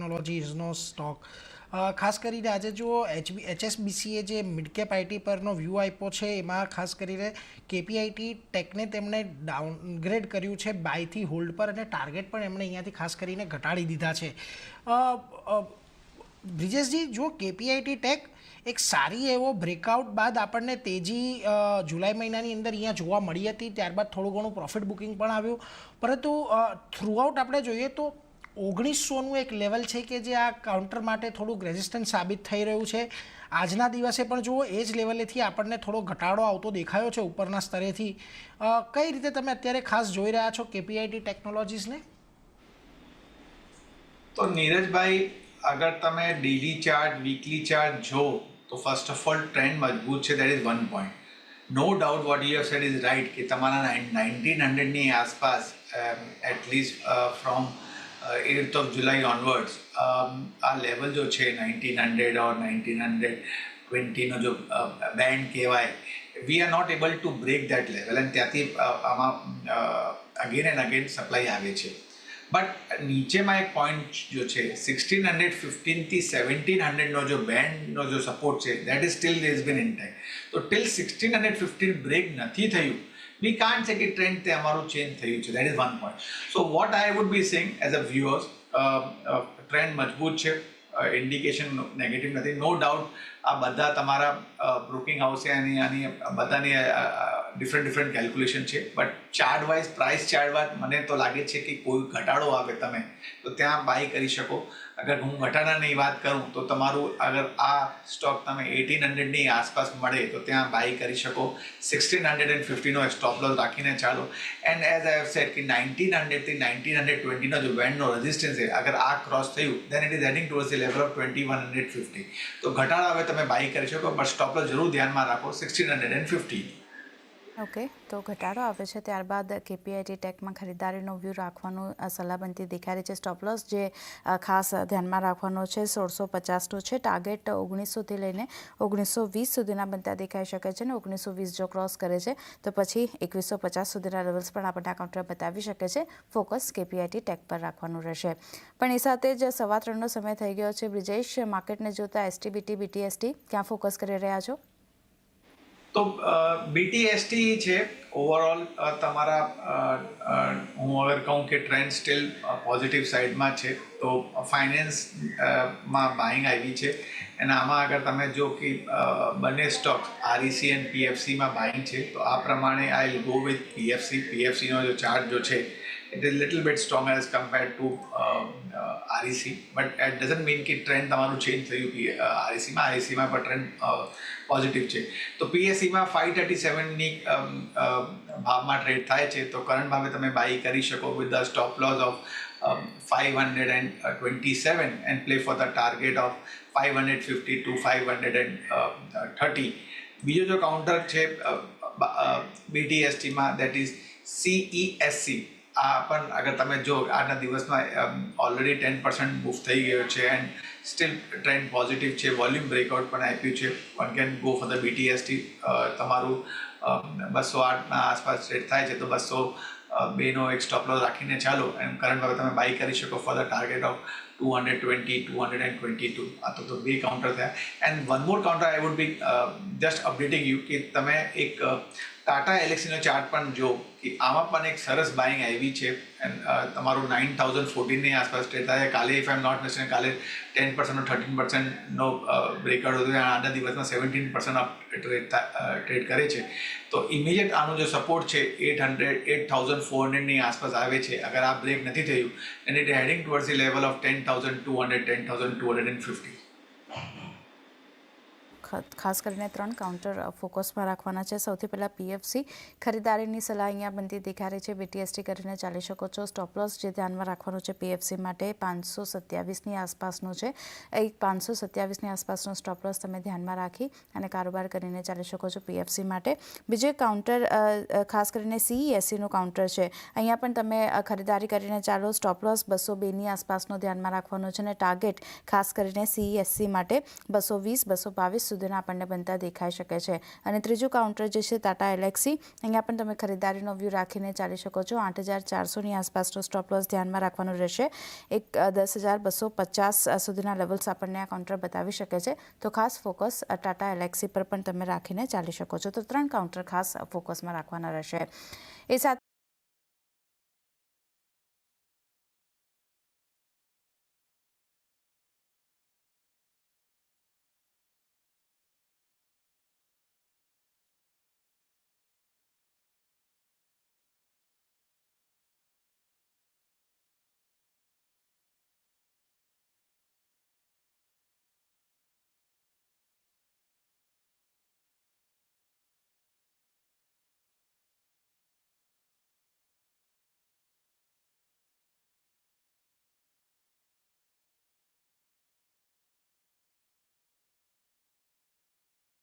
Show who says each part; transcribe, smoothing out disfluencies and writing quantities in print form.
Speaker 1: ટેકનોલોજીસનો stock ખાસ કરીને આજે જો HSBCએ જે મિડ કેપ આઈટી પરનો વ્યૂ આપ્યો છે એમાં ખાસ કરીને KPIT ટેકને તેમણે ડાઉનગ્રેડ કર્યું છે બાયથી હોલ્ડ પર, અને ટાર્ગેટ પણ એમણે અહીંયાથી ખાસ કરીને ઘટાડી દીધા છે. બ્રિજેશજી, જો KPIT ટેક એક સારી એવો બ્રેકઆઉટ બાદ આપણને તેજી જુલાઈ મહિનાની અંદર અહીંયા જોવા મળી હતી, ત્યારબાદ થોડું ઘણું પ્રોફિટ બુકિંગ પણ આવ્યું, પરંતુ થ્રુઆઉટ આપણે જોઈએ તો 1900નું એક લેવલ છે કે જે આ કાઉન્ટર માટે થોડુંક રેઝિસ્ટન્સ સાબિત થઈ રહ્યું છે. આજના દિવસે પણ જુઓ એ જ લેવલેથી આપણને થોડો ઘટાડો આવતો દેખાયો છે ઉપરના સ્તરેથી. કઈ રીતે તમે અત્યારે ખાસ જોઈ રહ્યા છો KPIT ટેકનોલોજીસને?
Speaker 2: તો નીરજભાઈ, અગર તમે ડેલી ચાર્ટ, વીકલી ચાર્ટ જો તો ફર્સ્ટ ઓફ ઓલ ટ્રેન્ડ મજબૂત છે. That is one point. No doubt what you have said is right કે તમારા 1900ની આસપાસ at least from 8th of July onwards આ લેવલ જો છે 1900 ઓર 1920નો જો બેન્ડ કહેવાય, we are not able to break that level, અને ત્યાંથી આમાં અગેન એન્ડ અગેન સપ્લાય આવે છે. બટ નીચેમાં એક પોઈન્ટ જો છે 1615થી 1700નો જો બેન્ડનો જો સપોર્ટ છે, that is still is bin intact. તો ટિલ 1615 બ્રેક નથી થયું, we can't say કે ટ્રેન્ડ તે અમારું ચેન્જ થયું છે. That is one point. So what I would be saying as a viewers, trend મજબૂત છે, ઇન્ડિકેશન નેગેટિવ નથી. નો ડાઉટ આ બધા તમારા બ્રોકિંગ હાઉસે આની બધાની ડિફરન્ટ કેલ્ક્યુલેશન છે. But chart wise, price chart wise મને તો લાગે છે કે કોઈ ઘટાડો આવે તમે તો ત્યાં બાય કરી શકો. અગર હું ઘટાડાની વાત કરું તો તમારું અગર આ સ્ટોક તમે 1800ની આસપાસ મળે તો ત્યાં બાય કરી શકો. 1650નો સ્ટોપ લોસ રાખીને ચાલો. And as I have sad કે 1900થી 1920નો જો બેન્ડનો રેઝિસ્ટન્સ છે, અગર આ ક્રોસ થયું then it is heading towards the level of 2150. તો ઘટાડા હવે તમે બાય કરી શકો, બટ સ્ટોપ લોસ જરૂર ધ્યાનમાં રાખો 1650.
Speaker 3: ઓકે, તો ઘટાડો આવે છે ત્યારબાદ KPIT ટેકમાં ખરીદારીનો વ્યૂ રાખવાનું સલાહ બનતી દેખાઈ રહી છે. સ્ટોપ લોસ જે ખાસ ધ્યાનમાં રાખવાનો છે 1650નો છે. ટાર્ગેટ 1900થી લઈને 1920 સુધીના બનતા દેખાઈ શકે છે, અને 1920 જો ક્રોસ કરે છે તો પછી 2150 સુધીના લેવલ્સ પણ આપણને કાઉન્ટર બતાવી શકે છે. ફોકસ KPIT ટેક પર રાખવાનું રહેશે. પણ એ સાથે જ 3:15નો સમય થઈ ગયો છે. બ્રિજેશ, માર્કેટને જોતા ST, BTST ક્યાં ફોકસ કરી રહ્યા છો?
Speaker 2: તો BTST છે ઓવરઓલ તમારા, હું અગર કહું કે ટ્રેન્ડ સ્ટીલ પોઝિટિવ સાઇડમાં છે. તો ફાઇનાન્સમાં બાઇંગ આવી છે, અને આમાં અગર તમે જો કે બંને સ્ટોક્સ REC એન્ડ PFCમાં બાઇંગ છે, તો આ પ્રમાણે I will go with PFC. PFCનો જો ચાર્ટ જો છે it is little bit stronger as compared to REC, but it doesn't mean કે ટ્રેન્ડ તમારું ચેન્જ થયું RECમાં પણ ટ્રેન્ડ પોઝિટિવ છે. તો PSEમાં 537ની ભાવમાં ટ્રેડ થાય છે, તો કરંટ ભાવે તમે બાય કરી શકો with the stop loss of 527 and play for the target of 550 to 530. બીજો જો કાઉન્ટર છે BTSTમાં, that is CESC. આ પણ અગર તમે જો આજના દિવસમાં ઓલરેડી 10% મૂવ થઈ ગયો છે, એન્ડ સ્ટીલ ટ્રેન્ડ પોઝિટિવ છે. વોલ્યુમ બ્રેકઆઉટ પણ આપ્યું છે. One can go for the BTST. તમારું 208ના આસપાસ ટ્રેડ થાય છે, તો 202નો એક સ્ટોપ લોસ રાખીને ચાલો, એન્ડ કરંટ ભાવે તમે બાય કરી શકો ફોર ધ ટાર્ગેટ ઓફ 220, 222. આ તો બે કાઉન્ટર થયા. And one more counter I would be just updating you કે તમે એક ટાટા એલેક્સીનો ચાર્ટ પણ જો કે આમાં પણ એક સરસ બાઇંગ આવી છે. એન્ડ તમારું 9014ની આસપાસ ટ્રેડ થાય. કાલે if I am not mistaken કાલે 10% 13%નો બ્રેકઆઉટ હતો, આજના દિવસમાં 17% ટ્રેડ કરે છે. તો ઇમિડિયેટ આનો જો સપોર્ટ છે 8400ની આસપાસ આવે છે. અગર આ બ્રેક નથી થયું and it heading towards the level of 10,200, 10,250.
Speaker 3: ખાસ કરીને 3 કાઉન્ટર ફોકસમાં રાખવાના છે. સૌથી પહેલાં PFC ખરીદારીની સલાહ અહીંયા બનતી દેખાઈ રહી છે. BTST કરીને ચાલી શકો છો. સ્ટોપ લોસ જે ધ્યાનમાં રાખવાનું છે PFC માટે 527ની આસપાસનો છે. એક 527ની આસપાસનો સ્ટોપ લોસ તમે ધ્યાનમાં રાખી અને કારોબાર કરીને ચાલી શકો છો PFC માટે. બીજો કાઉન્ટર ખાસ કરીને CESCનું કાઉન્ટર છે. અહીંયા પણ તમે ખરીદારી કરીને ચાલો. સ્ટોપ લોસ 202ની આસપાસનો ધ્યાનમાં રાખવાનો છે, અને ટાર્ગેટ ખાસ કરીને CESC માટે 220, 222 સુધીના આપણને બનતા દેખાઈ શકે છે. અને ત્રીજું કાઉન્ટર જે છે ટાટા એલેક્સી, અહીંયા પણ તમે ખરીદારીનો વ્યૂ રાખીને ચાલી શકો છો. 8,400ની આસપાસનો સ્ટોપ લોસ ધ્યાનમાં રાખવાનો રહેશે. 10,250 સુધીના લેવલ્સ આપણને આ કાઉન્ટર બતાવી શકે છે. તો ખાસ ફોકસ ટાટા એલેક્સી પર પણ તમે રાખીને ચાલી શકો છો. તો 3 કાઉન્ટર ખાસ ફોકસમાં રાખવાના રહેશે. એ સાથે